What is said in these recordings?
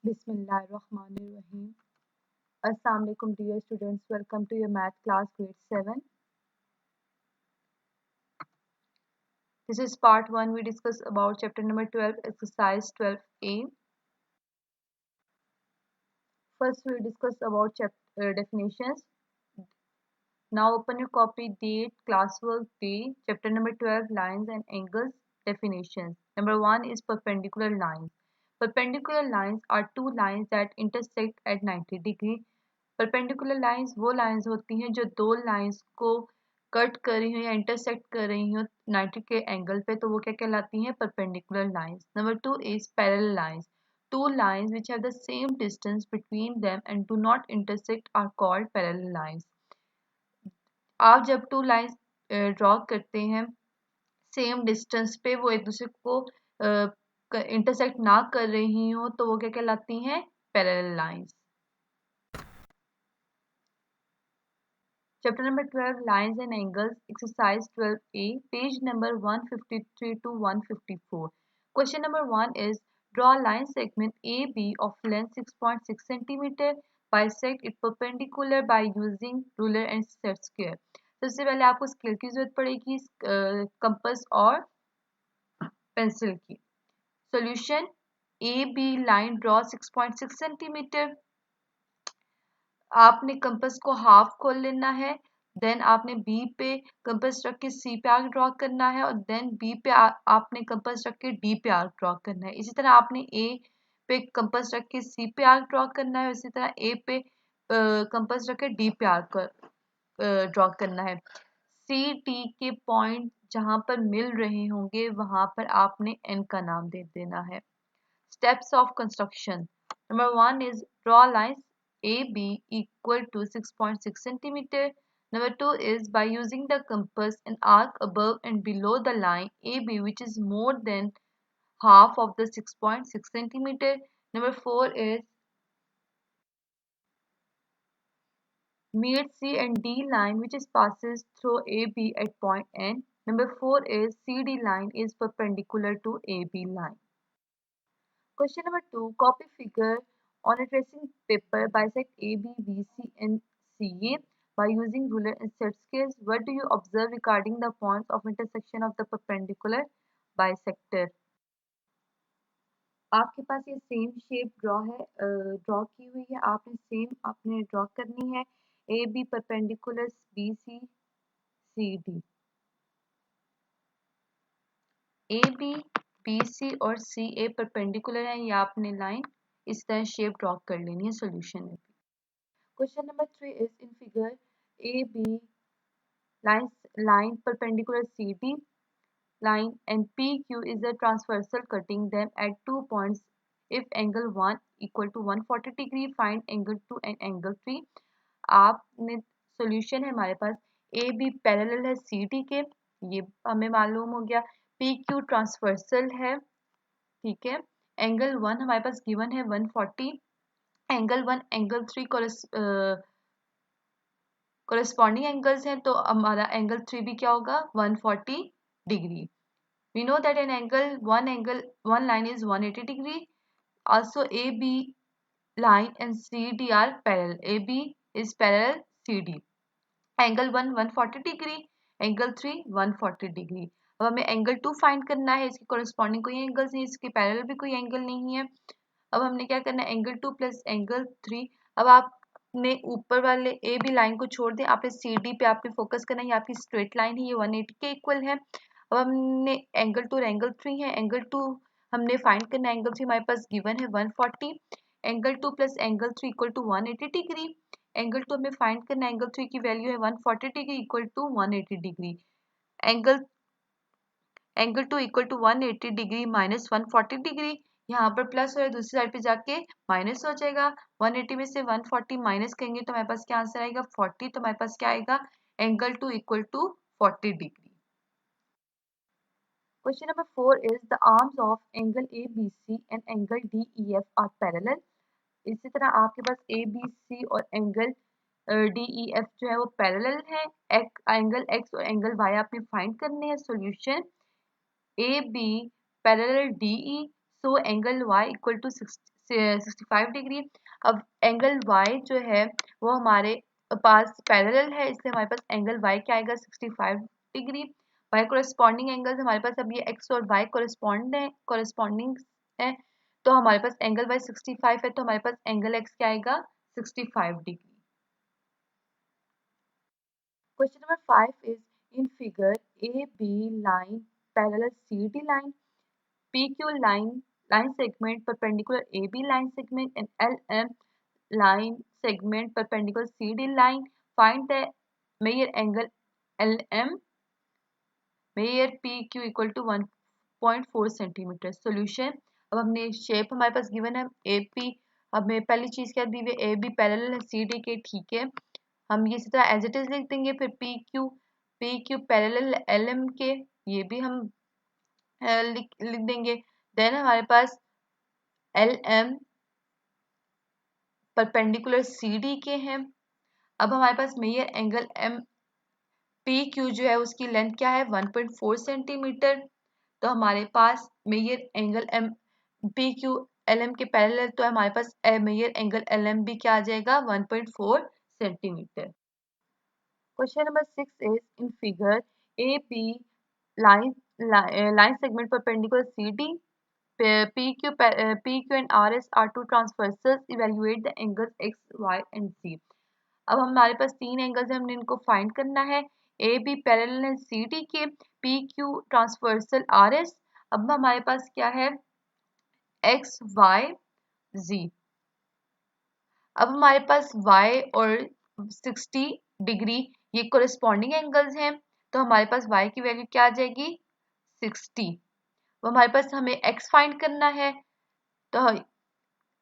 Bismillahirrahmanirrahim. Assalamu alaikum dear students. Welcome to your math class grade 7. This is part 1. We discuss about chapter number 12, exercise 12a. First we discuss about chapter definitions. Now open your copy, date, classwork, day, chapter number 12, lines and angles, definitions. Number 1 is perpendicular lines. Perpendicular lines are two lines that intersect at 90 degree. Perpendicular lines वो lines होती हैं जो दो lines को cut कर रही हो या इंटरसेक्ट कर रही हो 90 के एंगल पे, तो वो क्या कहलाती हैं? Perpendicular lines. Number 2 is parallel lines. Two lines which have the same distance between them and do not intersect are called parallel lines. आप जब टू लाइंस ड्रॉ करते हैं सेम डिस्टेंस पे, वो एक दूसरे को इंटरसेक्ट ना कर रही हो, तो वो क्या कहलाती हैं? Parallel lines. Chapter number 12, Lines and Angles, Exercise 12a, page number 153 to 154. Question number 1 is, draw a line segment AB of length 6.6 cm, bisect it perpendicular by using ruler and set square. सबसे पहले आपको scale की जरूरत पड़ेगी, compass और pencil की. Solution, AB line draw 6.6 centimetre. आपने compass को हाफ खोल लेना है. देन आपने बी पे कंपास रख के सी पे आर्क ड्रॉ करना है, और देन बी पे आपने कंपास रख के डी पे आर्क ड्रॉ करना है. इसी तरह आपने ए पे कंपास रख के सी पे आर्क ड्रॉ करना है, इसी तरह ए पे कंपास रख के डी पे आर्क ड्रॉ करना है. सी टी के पॉइंट जहां पर मिल रहे होंगे वहां पर आपने एन का नाम दे देना है. Steps of construction. Number 1 is draw lines AB equal to 6.6 centimeter. Number 2 is by using the compass an arc above and below the line AB which is more than half of the 6.6 centimeter. Number 4 is meet C and D line which is passes through AB at point N. Number 4 is CD line is perpendicular to AB line. Question number 2. Copy figure on a tracing paper. Bisect AB, BC and CA by using ruler and set scales. What do you observe regarding the points of intersection of the perpendicular bisector? आपके पास ये same shape draw की हुई है. आपने same आपने draw करनी है. A B perpendicular B C C D. A B B C और सी ए परपेंडिकुलर है. ये आपने लाइन इस तरह शेप ड्रॉ कर लेनी है सॉल्यूशन में भी. Question number 3 is in figure A B line perpendicular CD line and PQ is a transversal cutting them at 2 points. If angle 1 equal to 140 degree, find angle 2 and angle 3. आपने solution है हमारे पास. ए B parallel है सी D के, ये हमें मालूम हो गया. पी क्यू ट्रांसवर्सल है, ठीक है. एंगल 1 हमारे पास गिवन है 140. एंगल 1 एंगल 3 कोरेस्पॉन्डिंग एंगल्स हैं, तो हमारा एंगल 3 भी क्या होगा? 140 degree. We know that one line is 180 degree. Also AB line and CD are parallel. AB is parallel CD. Angle 1 140 degree, angle 3 140 degree. अब हमें एंगल 2 फाइंड करना है. इसके कोरेस्पॉन्डिंग कोई एंगल्स नहीं, इसके पैरेलल भी कोई एंगल नहीं है. अब हमने क्या करना है? Angle 2 plus angle 3. अब आपने ऊपर वाले ए बी लाइन को छोड़ दें, आपने सी डी पे आपने फोकस करना है. ये आपकी स्ट्रेट लाइन है, ये 180 के इक्वल है. अब हमने एंगल 2 और एंगल 3 है. एंगल 2 हमने फाइंड करना है, एंगल 3 हमारे पास गिवन है 140. Angle 2 plus angle 3 equal to 180 degree. Angle 2 हमें फाइंड करना है, एंगल 3 की वैल्यू है 140 degree equal to 180 degree. Angle 2 equal to 180 degree minus 140 degree. यहाँ पर प्लस हो, दूसरी साइड पे जाके माइनस हो जाएगा. 180 में से 140 माइनस करेंगे तो हमारे पास क्या आंसर आएगा? 40. तो हमारे पास क्या आएगा? Angle 2 equal to 40 degree. Question number 4 is the arms of angle A B C and angle D E F are parallel. इसी तरह आपके पास ए बी सी और एंगल डी ई एफ जो है वो पैरेलल है. एंगल एक्स और एंगल वाई आपने फाइंड करने हैं. Solution, A B parallel D E, so angle y equal to 65 degree. अब एंगल y जो है वो हमारे पास पैरेलल है, इसलिए हमारे पास एंगल y क्या आएगा 65 डिग्री। y कोरिस्पॉन्डिंग एंगल्स हमारे पास अब ये x और y कोरिस्पॉन्डिंग है, तो हमारे पास एंगल y 65 है, तो हमारे पास एंगल x क्या आएगा 65 degree. Question number 5 is in figure AB line parallel CD line, PQ line segment perpendicular AB line segment and LM line segment perpendicular CD line. Find the major angle LM, major PQ equal to 1.4 centimetre. Solution, अब हमने shape हमारे पास given है AP, हमें पहली चीज क्या दी हुई है AB पैरेलल है CD के, ठीक है, हम ये इसी तरह एज इट इज लिख देंगे। फिर P Q parallel L M के, ये भी हम लिख देंगे। देन हमारे पास L M perpendicular C D के हैं। अब हमारे पास measure angle M P Q जो है उसकी लेंथ क्या है 1.4 सेंटीमीटर, तो हमारे पास measure angle M P Q L M के पैरेलल, तो हमारे पास मेजर एंगल एल एम भी क्या आ जाएगा 1.4 centimetre. Question number 6 is in figure AB line segment perpendicular CD. PQ and RS are two transversals. Evaluate the angles X, Y and Z. अब हमारे पास तीन एंगल्स हैं, हमने इनको फाइंड करना है। ए बी पैरेलल है सी डी के, P Q transversal R S. अब हमारे पास क्या है एक्स वाई जी। अब हमारे पास y और 60 डिग्री ये कोरिस्पॉन्डिंग एंगल्स हैं, तो हमारे पास y की वैल्यू क्या आ जाएगी 60। तो हमारे पास हमें x फाइंड करना है, तो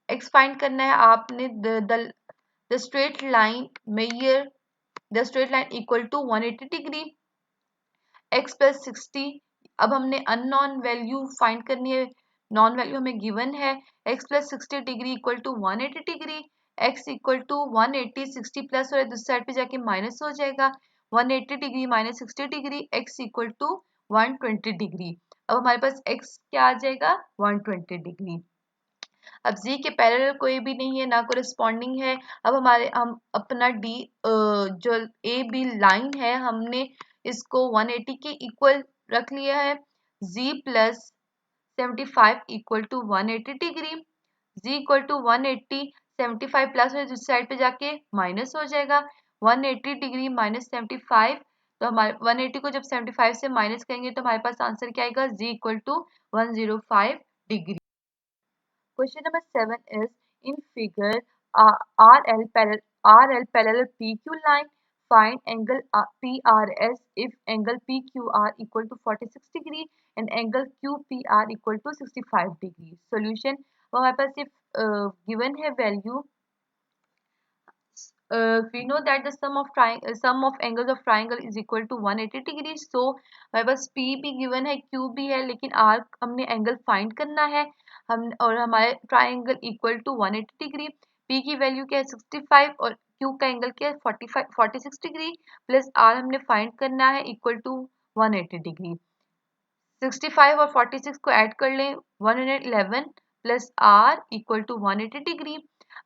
x फाइंड करना है, आपने the straight line measure the straight line equal to 180 degree x plus 60। अब हमने अननोन वैल्यू फाइंड करनी है, नॉन वैल्यू हमें गिवन है x plus 60 degree equal to 180 degree. x equal to 180, 60 plus हो रहा है दूसरी साइड पे जाके माइनस हो जाएगा, 180 degree minus 60 degree x equal to 120 degree. अब हमारे पास x क्या आ जाएगा 120 डिग्री। अब z के पैरेलल कोई भी नहीं है, ना कोरिस्पॉन्डिंग है। अब हम अपना d जो ए बी लाइन है हमने इसको 180 के इक्वल रख लिया है। z plus 75 equal to 180 degree, z equal to 180, 75 plus हो दूसरी साइड पे जाके माइनस हो जाएगा, 180 डिग्री माइनस 75, तो हमारे 180 को जब 75 से माइनस करेंगे तो हमारे पास आंसर क्या आएगा z equal to 105 degree. Question number 7 is in figure RL parallel PQ line. Find angle PRS if angle PQR equal to 46 degree and angle QPR equal to 65 degree. Solution, वो हमारे पास ये given है value. We know that the sum of angles of triangle is equal to 180 degrees. So हमारे पास P भी given है, Q भी है, लेकिन R हमने एंगल फाइंड करना है, हम और हमारे triangle equal to 180 degree. P की वैल्यू क्या है 65 और Q का एंगल क्या है 46 डिग्री, प्लस R हमने फाइंड करना है इक्वल टू 180 डिग्री। 65 और 46 को ऐड कर लें 111 plus R equal to 180 degree.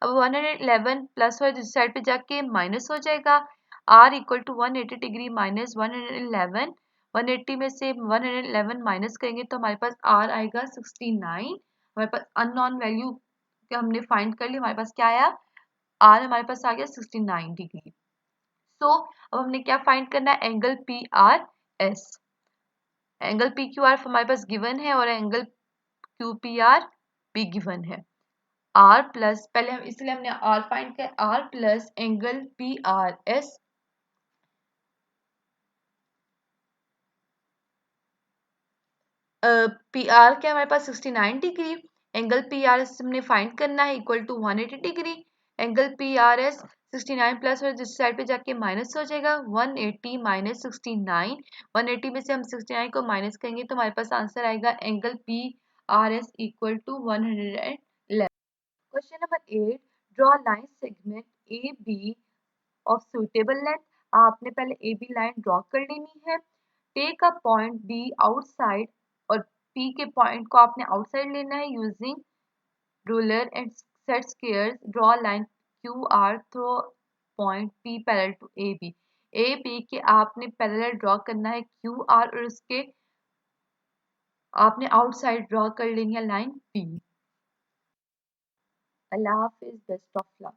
अब 111 प्लस हो जिस साइड पे जाके माइनस हो जाएगा, R equal to 180 degree minus 111, 180 में से 111 माइनस करेंगे तो हमारे पास R आएगा 69। हमारे पास अननोन वैल्यू हमने फाइंड कर ली, हमारे पास क्या आया R हमारे पास आ गया 69 डिग्री। सो अब हमने क्या फाइंड करना है angle P R S. Angle P Q R हमारे पास गिवन है और एंगल क्यू पी आर भी गिवन है। आर प्लस पहले हम इसलिए हमने आर फाइंड किया, R plus angle P R S P R क्या हमारे पास 69 degree, angle P R S हमने फाइंड करना है equal to 180 degree. Angle P R S 69 plus और जिस साइड पे जाके माइनस हो जाएगा 180 माइनस 69, 180 में से हम 69 को माइनस करेंगे तो हमारे पास आंसर आएगा angle P R S equal to 111। Question number 8, draw line segment A B of suitable length. आपने पहले ए बी लाइन ड्रॉ कर लेनी है। Take a point D outside और पी के पॉइंट को आपने आउटसाइड लेना है using ruler and set squares. Draw a line QR through point P parallel to AB. AB के आपने पैरेलल ड्रॉ करना है QR और उसके आपने आउटसाइड ड्रॉ कर लेनी है line P. Allah Hafiz, best of luck.